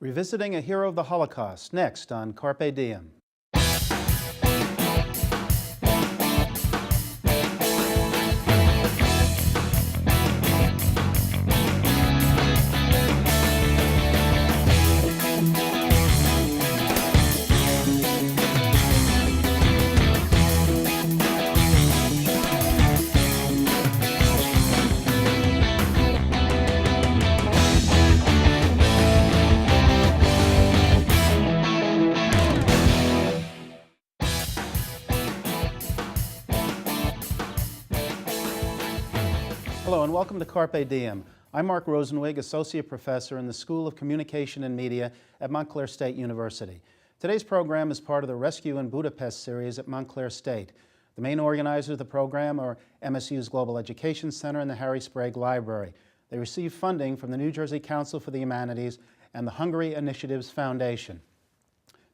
Revisiting a hero of the Holocaust, next on Carpe Diem. Hello and welcome to Carpe Diem. I'm Marc Rosenweig, Associate Professor in the School of Communication and Media at Montclair State University. Today's program is part of the Rescue in Budapest series at Montclair State. The main organizers of the program are MSU's Global Education Center and the Harry Sprague Library. They receive funding from the New Jersey Council for the Humanities and the Hungary Initiatives Foundation.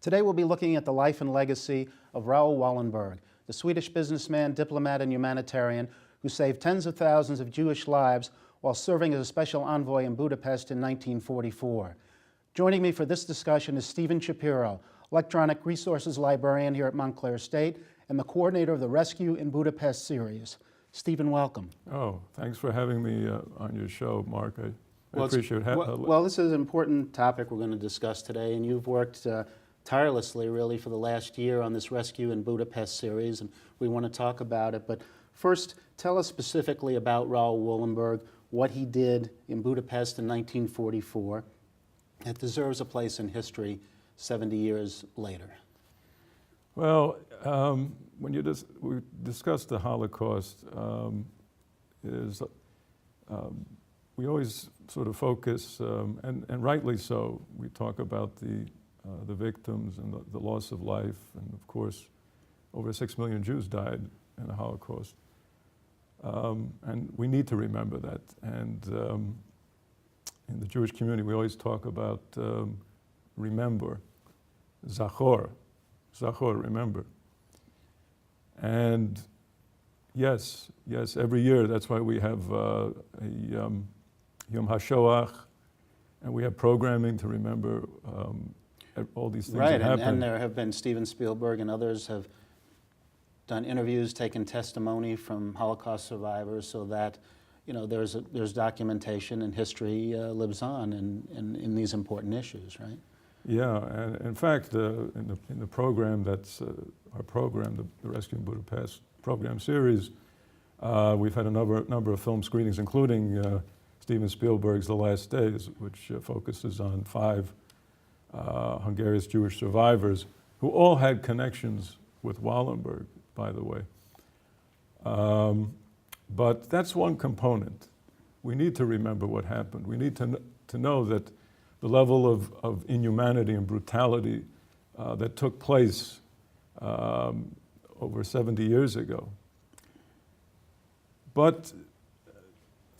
Today we'll be looking at the life and legacy of Raoul Wallenberg, the Swedish businessman, diplomat, and humanitarian who saved tens of thousands of Jewish lives while serving as a special envoy in Budapest in 1944. Joining me for this discussion is Steven Shaprio, Electronic Resources Librarian here at Montclair State and the coordinator of the Rescue in Budapest series. Steven, welcome. Oh, thanks for having me on your show, Mark. I appreciate it. Well, this is an important topic we're going to discuss today, and you've worked tirelessly, really, for the last year on this Rescue in Budapest series, and we want to talk about it. But first, tell us specifically about Raoul Wallenberg, what he did in Budapest in 1944. It deserves a place in history 70 years later. Well, when we discuss the Holocaust, we always sort of focus, and rightly so, we talk about the victims and the loss of life, and of course, over 6 million Jews died in the Holocaust. And we need to remember that. And in the Jewish community, we always talk about remember, zachor, remember. And yes, every year, that's why we have Yom HaShoach, and we have programming to remember all these things that happened. And there have been Steven Spielberg and others have done interviews, taken testimony from Holocaust survivors, so that there's documentation and history lives on in these important issues, right? Yeah, and in fact, in the program that's our program, the Rescue in Budapest program series, we've had a number of film screenings, including Steven Spielberg's The Last Days, which focuses on 5 Hungarian Jewish survivors who all had connections with Wallenberg, by the way. But that's one component. We need to remember what happened. We need to know that the level of inhumanity and brutality that took place over 70 years ago. But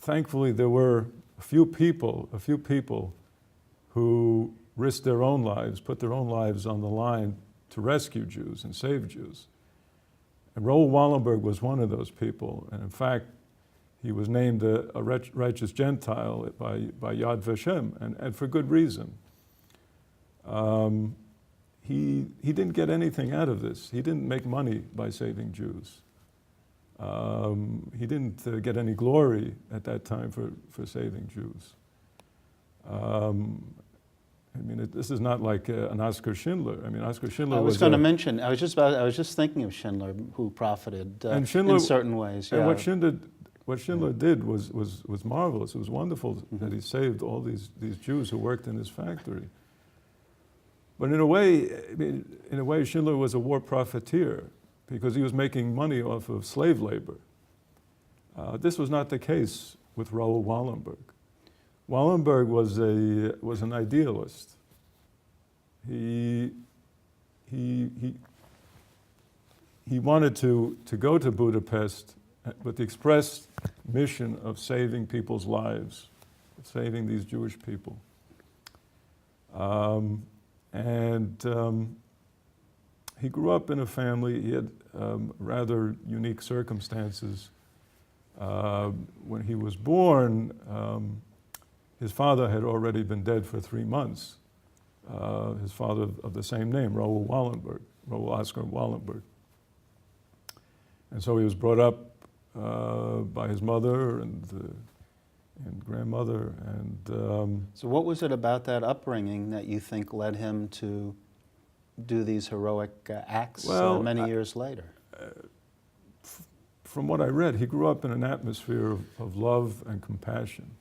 thankfully, there were a few people who risked their own lives, put their own lives on the line to rescue Jews and save Jews. And Raoul Wallenberg was one of those people, and in fact, he was named a righteous Gentile by Yad Vashem, and for good reason. He didn't get anything out of this. He didn't make money by saving Jews. He didn't get any glory at that time for saving Jews. I mean, this is not like an Oskar Schindler. I mean, Oskar Schindler I was going to mention. I was just thinking of Schindler, who profited in certain ways. And what Schindler did was marvelous. It was wonderful that he saved all these Jews who worked in his factory. But in a way, Schindler was a war profiteer because he was making money off of slave labor. This was not the case with Raoul Wallenberg. Wallenberg was an idealist. He wanted to go to Budapest with the express mission of saving people's lives, saving these Jewish people. He grew up in a family. He had rather unique circumstances. When he was born, his father had already been dead for 3 months. his father of the same name, Raoul Wallenberg, Raoul Oscar Wallenberg. And so he was brought up by his mother and grandmother. And so what was it about that upbringing that you think led him to do these heroic acts many years later? From what I read, he grew up in an atmosphere of love and compassion.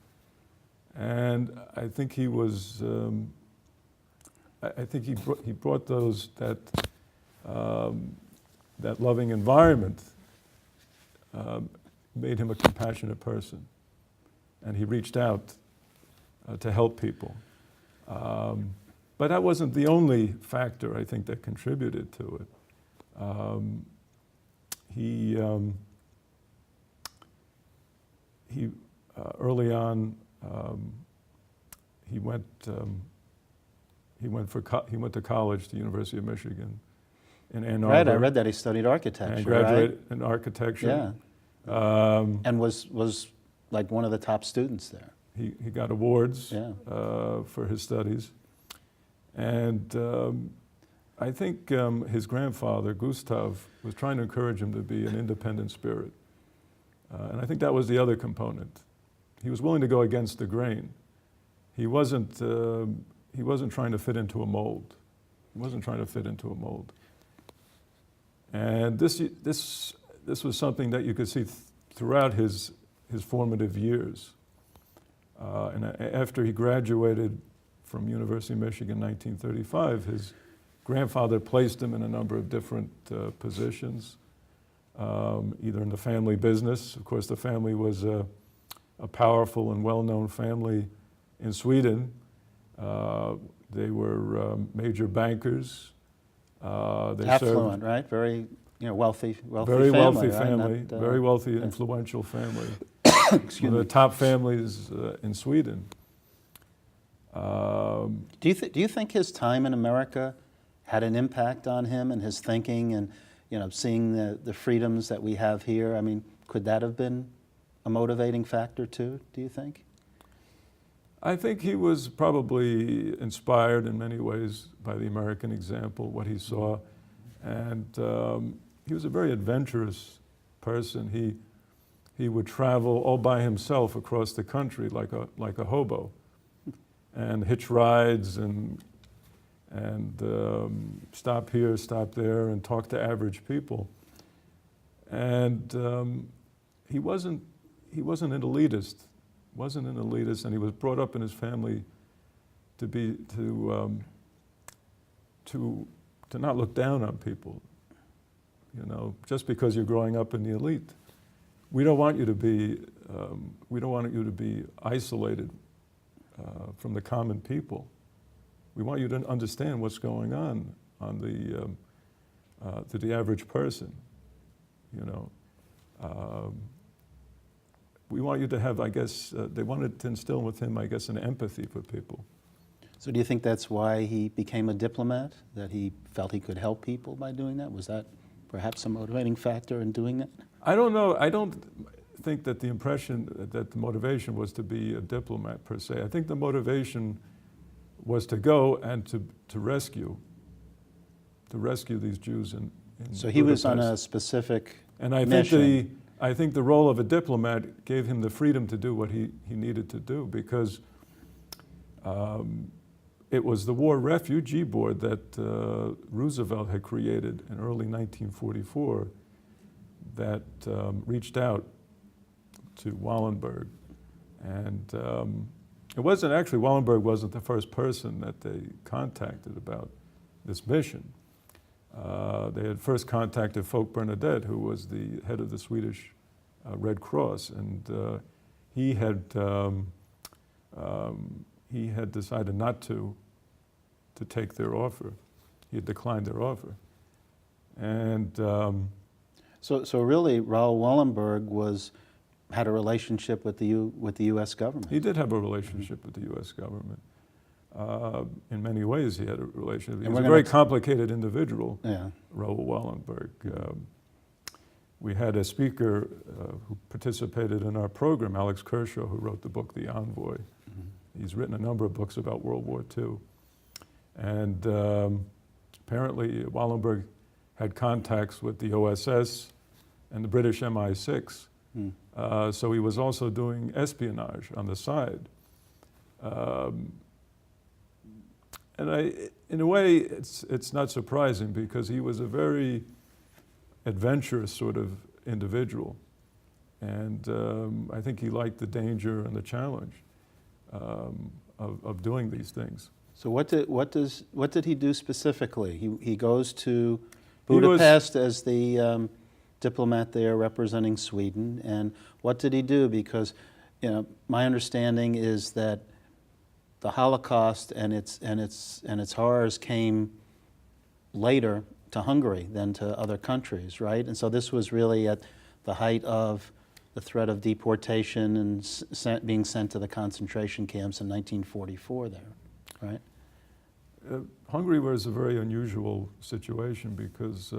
And I think he was, I think he brought that loving environment made him a compassionate person. And he reached out to help people. But that wasn't the only factor, I think, that contributed to it. He early on, he went to college, the University of Michigan in Ann Arbor. Right, I read that he studied architecture. And graduated in architecture. Yeah. And was like one of the top students there. He got awards for his studies. And I think his grandfather, Gustav, was trying to encourage him to be an independent spirit. And I think that was the other component. He was willing to go against the grain. He wasn't trying to fit into a mold. He wasn't trying to fit into a mold. And this was something that you could see throughout his formative years. And after he graduated from University of Michigan in 1935, his grandfather placed him in a number of different positions, either in the family business. Of course, the family was a powerful and well-known family in Sweden. They were major bankers. Affluent, right? Very wealthy very family. Wealthy right? family, Not, very wealthy, influential family. Excuse One of me. the top families in Sweden. Do you think his time in America had an impact on him and his thinking and seeing the freedoms that we have here? I mean, could that have been a motivating factor too, do you think? I think he was probably inspired in many ways by the American example, what he saw. And he was a very adventurous person. He would travel all by himself across the country like a hobo, and hitch rides and stop here, stop there, and talk to average people. And he wasn't an elitist. And he was brought up in his family to not look down on people. Just because you're growing up in the elite, we don't want you to be isolated from the common people. We want you to understand what's going on to the average person. We want you to have, I guess, they wanted to instill with him, I guess, an empathy for people. So do you think that's why he became a diplomat, that he felt he could help people by doing that? Was that perhaps a motivating factor in doing that? I don't know. I don't think that the motivation was to be a diplomat per se. I think the motivation was to go and to rescue these Jews in So he was on Budapest. a specific And I mission. think the role of a diplomat gave him the freedom to do what he needed to do, because it was the War Refugee Board that Roosevelt had created in early 1944 that reached out to Wallenberg. And Wallenberg wasn't the first person that they contacted about this mission. They had first contacted Folk Bernadette, who was the head of the Swedish Red Cross, and he had decided not to take their offer. He had declined their offer, and So really, Raoul Wallenberg had a relationship with the U.S. government. he did have a relationship with the U.S. government. In many ways, he had a relationship. He was a very complicated individual, Raoul Wallenberg. We had a speaker who participated in our program, Alex Kershaw, who wrote the book, The Envoy. Mm-hmm. He's written a number of books about World War II. And apparently Wallenberg had contacts with the OSS and the British MI6. So he was also doing espionage on the side. And in a way, it's not surprising because he was a very adventurous sort of individual. And I think he liked the danger and the challenge of doing these things. So what did he do specifically? He goes to Budapest as the diplomat there representing Sweden, and what did he do? Because my understanding is that the Holocaust and its horrors came later to Hungary than to other countries, right? And so this was really at the height of the threat of deportation and being sent to the concentration camps in 1944 there, right? Hungary was a very unusual situation because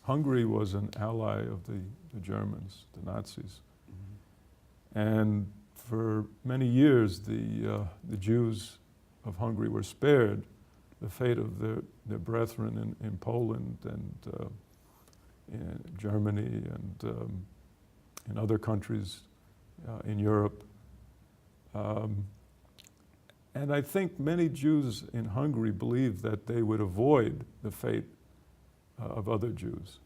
Hungary was an ally of the Germans, the Nazis. And for many years, the Jews of Hungary were spared the fate of their brethren in Poland and in Germany and in other countries in Europe. And I think many Jews in Hungary believed that they would avoid the fate of other Jews.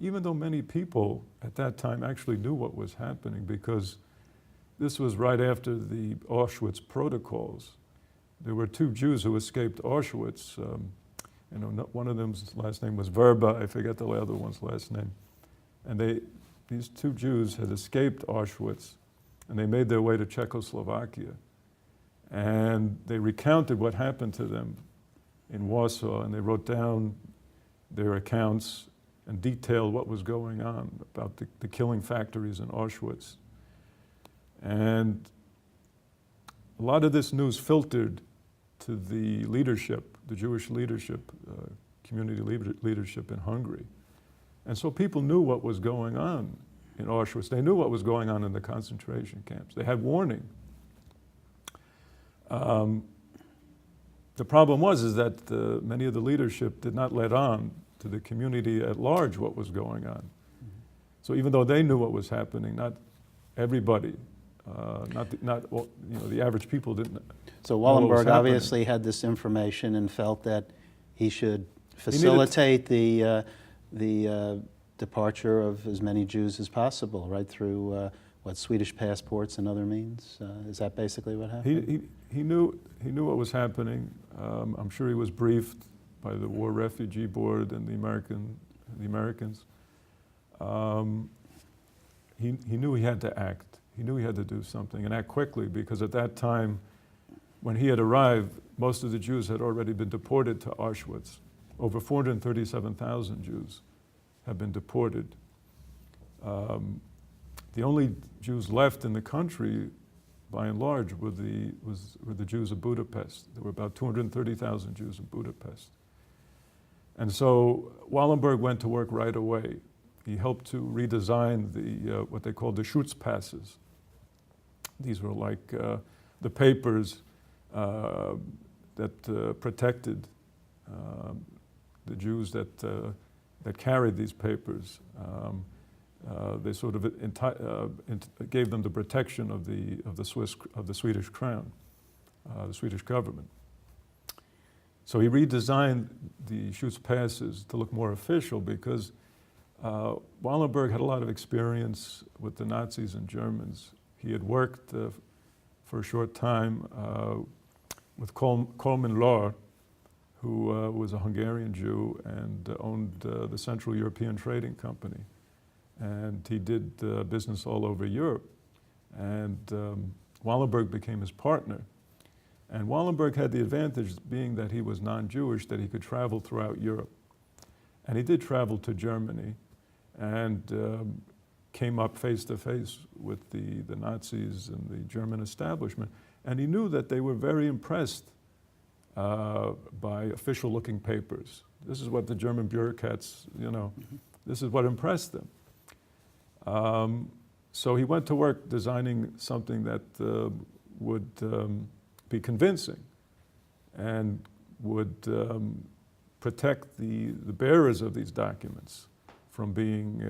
Even though many people at that time actually knew what was happening, because this was right after the Auschwitz protocols. There were 2 Jews who escaped Auschwitz. One of them's last name was Verba, I forget the other one's last name. And these 2 Jews had escaped Auschwitz, and they made their way to Czechoslovakia. And they recounted what happened to them in Warsaw, and they wrote down their accounts and detailed what was going on about the killing factories in Auschwitz. And a lot of this news filtered to the leadership, the Jewish leadership, community leadership in Hungary. And so people knew what was going on in Auschwitz. They knew what was going on in the concentration camps. They had warning. The problem is that many of the leadership did not let on to the community at large what was going on. So even though they knew what was happening, not everybody, the average people didn't. So Wallenberg obviously had this information and felt that he should facilitate the departure of as many Jews as possible, right, through Swedish passports and other means? Is that basically what happened? He knew what was happening. I'm sure he was briefed by the War Refugee Board and the Americans. He knew he had to act. He knew he had to do something and act quickly, because at that time, when he had arrived, most of the Jews had already been deported to Auschwitz. Over 437,000 Jews have been deported. The only Jews left in the country, by and large, were the Jews of Budapest. There were about 230,000 Jews in Budapest. And so Wallenberg went to work right away. He helped to redesign what they called the Schutzpasses. These were like the papers that protected the Jews that carried these papers. They sort of gave them the protection of the Swedish crown, the Swedish government. So he redesigned the Schutzpasses to look more official, because Wallenberg had a lot of experience with the Nazis and Germans. He had worked for a short time with Coleman Lohr, who was a Hungarian Jew and owned the Central European Trading Company. And he did business all over Europe. And Wallenberg became his partner. And Wallenberg had the advantage, being that he was non-Jewish, that he could travel throughout Europe. And he did travel to Germany and came up face to face with the Nazis and the German establishment. And he knew that they were very impressed by official-looking papers. This is what the German bureaucrats, this is what impressed them. So he went to work designing something that would be convincing. and would protect the bearers of these documents from being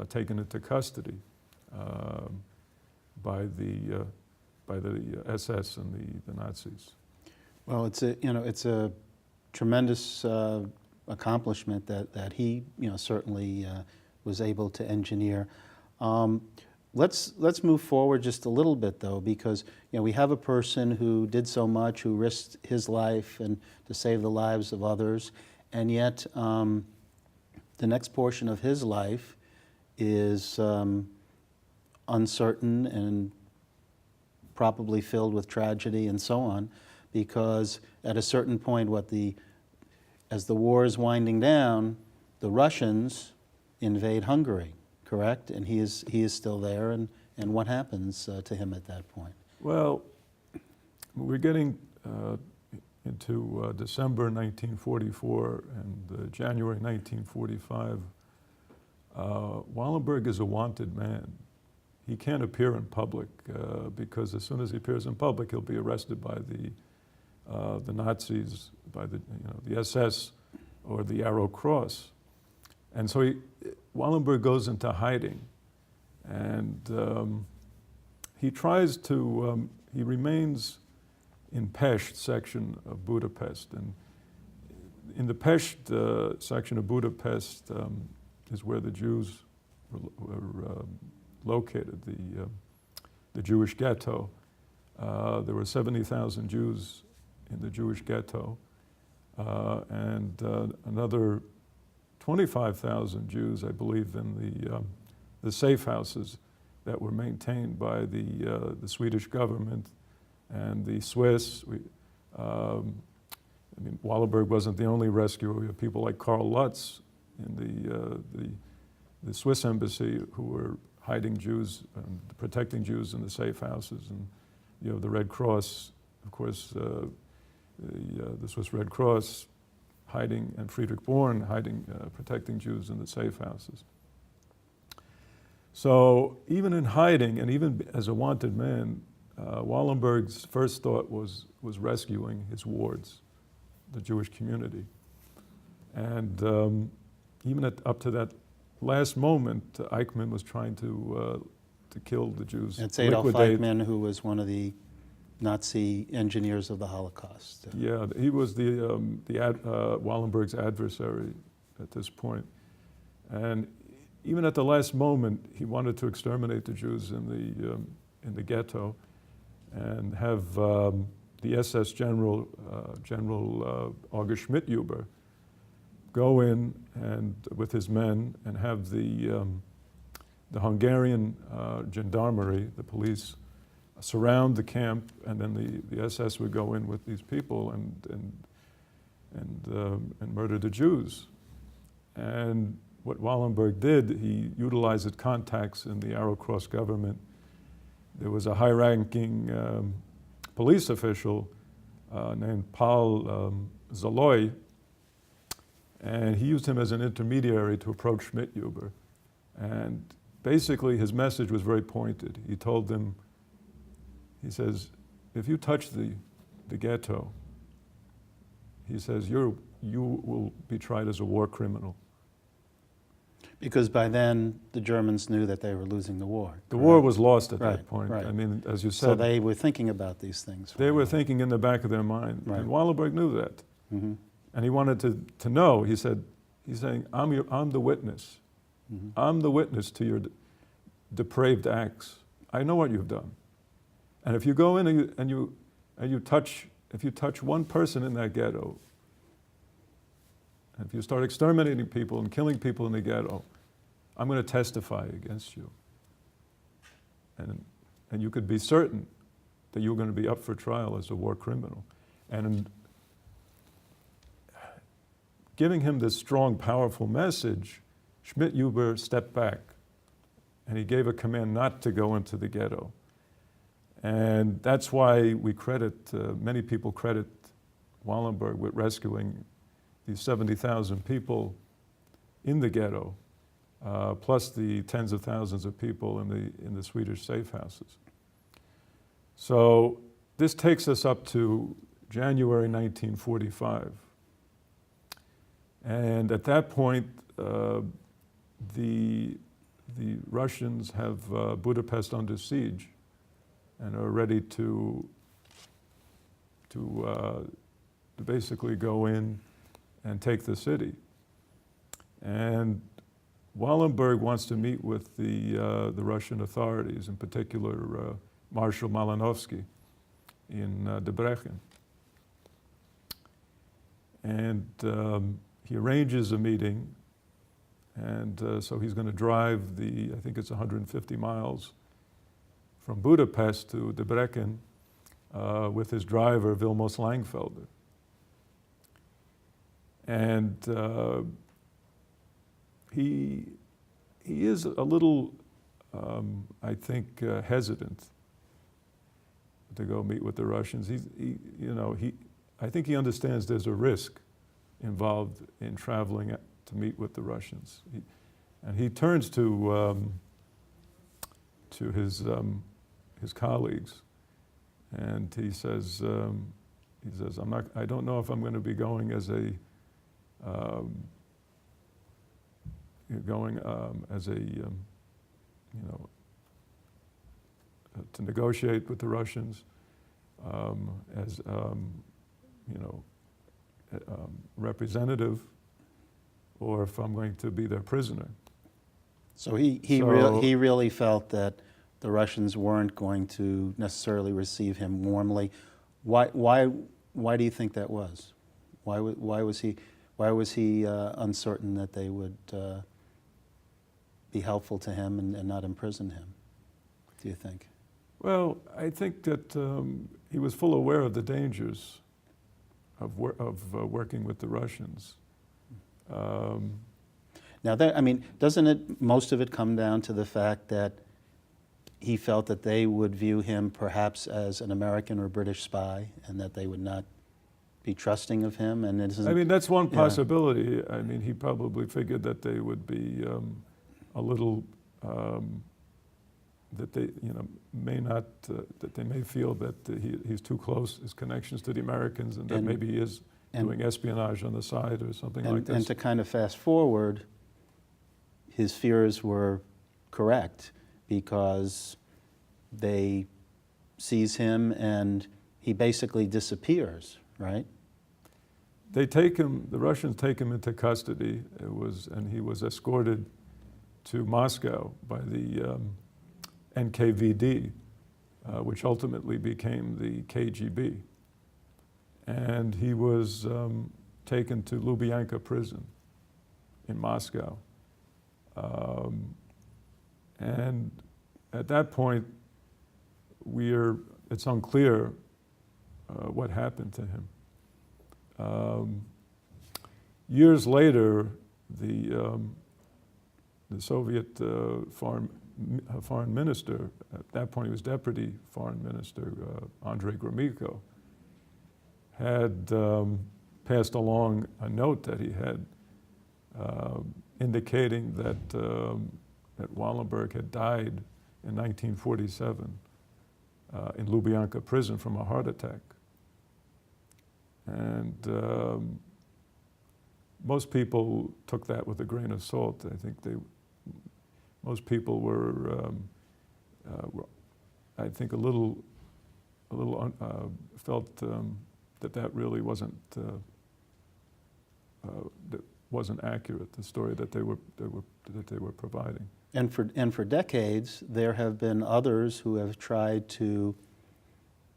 taken into custody by the SS and the Nazis. Well, it's a tremendous accomplishment that he certainly was able to engineer. Let's move forward just a little bit though, because we have a person who did so much, who risked his life and to save the lives of others, and yet the next portion of his life is uncertain and probably filled with tragedy and so on, because at a certain point, as the war is winding down, the Russians invade Hungary, correct? And he is still there, and what happens to him at that point? Well, we're getting into December 1944 and January 1945. Wallenberg is a wanted man. He can't appear in public because as soon as he appears in public, he'll be arrested by the Nazis, by the SS or the Arrow Cross. And so Wallenberg goes into hiding, and he tries to, he remains in Pest section of Budapest. And in the Pest section of Budapest is where the Jews were located, the Jewish ghetto. There were 70,000 Jews in the Jewish ghetto, and another 25,000 Jews, I believe, in the safe houses that were maintained by the Swedish government and the Swiss. I mean, Wallenberg wasn't the only rescuer. We have people like Karl Lutz in the Swiss embassy who were hiding Jews and protecting Jews in the safe houses, and the Red Cross, of course, the Swiss Red Cross hiding, and Friedrich Born hiding, protecting Jews in the safe houses. So even in hiding, and even as a wanted man, Wallenberg's first thought was rescuing his wards, the Jewish community. And even up to that last moment, Eichmann was trying to kill the Jews. It's Adolf Eichmann, who was one of the Nazi engineers of the Holocaust. Yeah, he was Wallenberg's adversary at this point. And even at the last moment, he wanted to exterminate the Jews in the ghetto and have the SS General August Schmidt-Huber go in and with his men and have the Hungarian gendarmerie, the police, surround the camp, and then the SS would go in with these people and murder the Jews. And what Wallenberg did, he utilized contacts in the Arrow Cross government. There was a high-ranking police official named Paul Zaloy, and he used him as an intermediary to approach Schmidt-Huber. And basically his message was very pointed. He told them, he says, if you touch the ghetto, he says, you will be tried as a war criminal. Because by then, the Germans knew that they were losing the war. The war was lost at Right, that point. right. I mean, as you said. So they were thinking about these things. They were thinking in the back of their mind. Right. And Wallenberg knew that. Mm-hmm. And he wanted to know. He's saying, I'm the witness. Mm-hmm. I'm the witness to your depraved acts. I know what you've done. And if you go in and you touch one person in that ghetto, if you start exterminating people and killing people in the ghetto, I'm going to testify against you. And you could be certain that you're going to be up for trial as a war criminal. And giving him this strong, powerful message, Schmidt-Huber stepped back and he gave a command not to go into the ghetto. And that's why we many people credit Wallenberg with rescuing these 70,000 people in the ghetto, plus the tens of thousands of people in the Swedish safe houses. So this takes us up to January 1945. And at that point, the Russians have Budapest under siege and are ready to basically go in and take the city. And Wallenberg wants to meet with the Russian authorities, in particular Marshal Malinovsky in Debrecen. And he arranges a meeting, and so he's going to drive I think it's 150 miles from Budapest to Debrecen with his driver, Vilmos Langfelder. And he is a little, I think, hesitant to go meet with the Russians. I think he understands there's a risk involved in traveling to meet with the Russians. And he turns to his colleagues, and he says, I don't know if I'm going to be going as a to negotiate with the Russians, as representative, or if I'm going to be their prisoner. So he really felt that the Russians weren't going to necessarily receive him warmly. Why do you think that was? Why was he uncertain that they would be helpful to him and not imprison him, do you think? Well, I think that he was full aware of the dangers of working with the Russians. Now, doesn't most of it come down to the fact that he felt that they would view him perhaps as an American or British spy, and that they would not be trusting of him? And that's one possibility. Yeah. He probably figured that they would be a little, that they may not, that they may feel that he's too close, his connections to the Americans, and that maybe he is doing espionage on the side or something like this. And to kind of fast forward, his fears were correct, because they seize him and he basically disappears, right? They take him, the Russians take him into custody, and he was escorted to Moscow by the NKVD, which ultimately became the KGB. And he was taken to Lubyanka prison in Moscow. And at that point, it's unclear what happened to him. Years later, the Soviet foreign minister, at that point he was deputy foreign minister, Andrei Gromyko, had passed along a note that he had indicating that Wallenberg had died in 1947 in Lubyanka prison from a heart attack. And most people took that with a grain of salt. I think most people were, I think, felt that really wasn't accurate, the story that they were providing. And for decades, there have been others who have tried to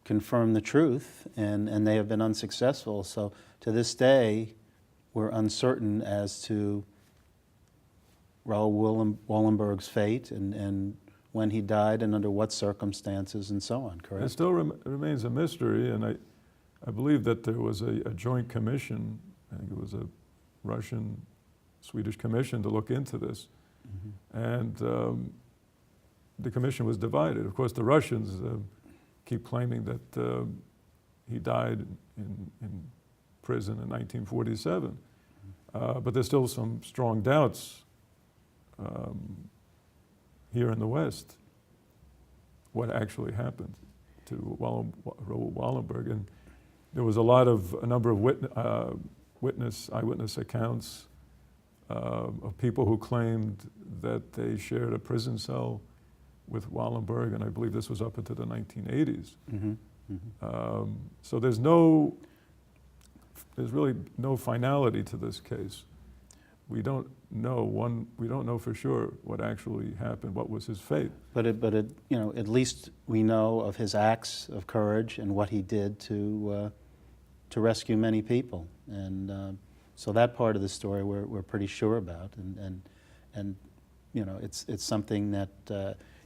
confirm the truth, and they have been unsuccessful. So to this day, we're uncertain as to Raoul Wallenberg's fate and when he died and under what circumstances and so on, correct? It still remains a mystery, and I believe that there was a joint commission, I think it was a Russian-Swedish commission to look into this. Mm-hmm. And the commission was divided. Of course, the Russians keep claiming that he died in prison in 1947. But there's still some strong doubts here in the West what actually happened to Raoul Wallenberg. There was a number of eyewitness accounts of people who claimed that they shared a prison cell with Wallenberg, and I believe this was up into the 1980s. Mm-hmm. Mm-hmm. So there's really no finality to this case. We don't know for sure what actually happened, what was his fate. But at least we know of his acts of courage and what he did to rescue many people, and so that part of the story we're pretty sure about, and it's something that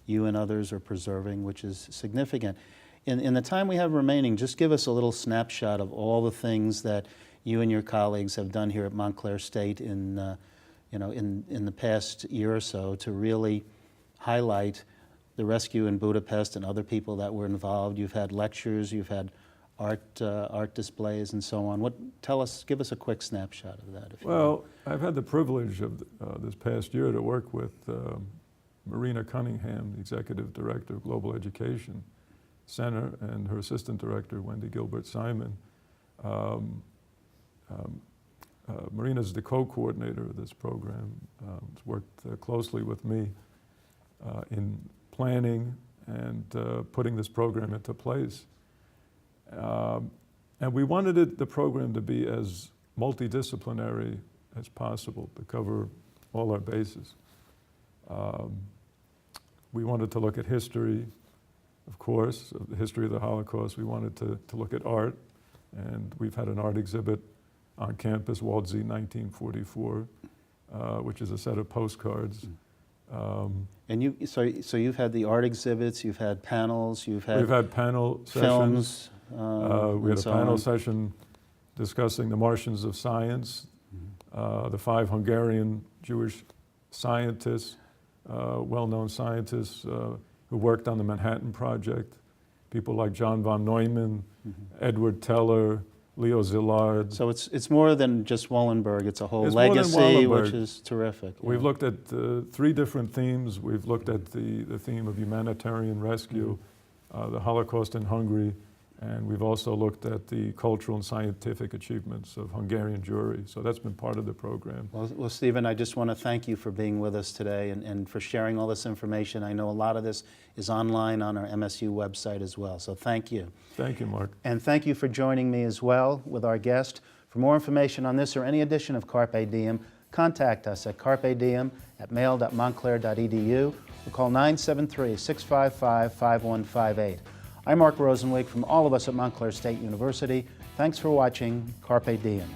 you and others are preserving, which is significant. In the time we have remaining, just give us a little snapshot of all the things that you and your colleagues have done here at Montclair State in the past year or so to really highlight the rescue in Budapest and other people that were involved. You've had lectures, you've had art displays and so on. Give us a quick snapshot of that, if you will. I've had the privilege of this past year to work with Marina Cunningham, the Executive Director of Global Education Center, and her Assistant Director, Wendy Gilbert-Simon. Marina's the co-coordinator of this program. Has worked closely with me in planning and putting this program into place. And we wanted the program to be as multidisciplinary as possible, to cover all our bases. We wanted to look at history, of course, of the history of the Holocaust. We wanted to look at art, and we've had an art exhibit on campus, Waldsee 1944, which is a set of postcards. And so you've had the art exhibits, you've had panels, we've had panel films. Sessions. We had a panel session discussing the Martians of science, the 5 Hungarian Jewish scientists, well-known scientists who worked on the Manhattan Project, people like John von Neumann, Edward Teller, Leo Szilard. So it's more than just Wallenberg, it's a whole It's legacy, which is terrific. We've looked at 3 different themes. We've looked at the theme of humanitarian rescue, the Holocaust in Hungary, and we've also looked at the cultural and scientific achievements of Hungarian Jewry. So that's been part of the program. Well, Steven, I just want to thank you for being with us today and for sharing all this information. I know a lot of this is online on our MSU website as well, so thank you. Thank you, Mark. And thank you for joining me as well with our guest. For more information on this or any edition of Carpe Diem, contact us at carpediem@mail.montclair.edu or call 973-655-5158. I'm Marc Rosenweig from all of us at Montclair State University. Thanks for watching Carpe Diem.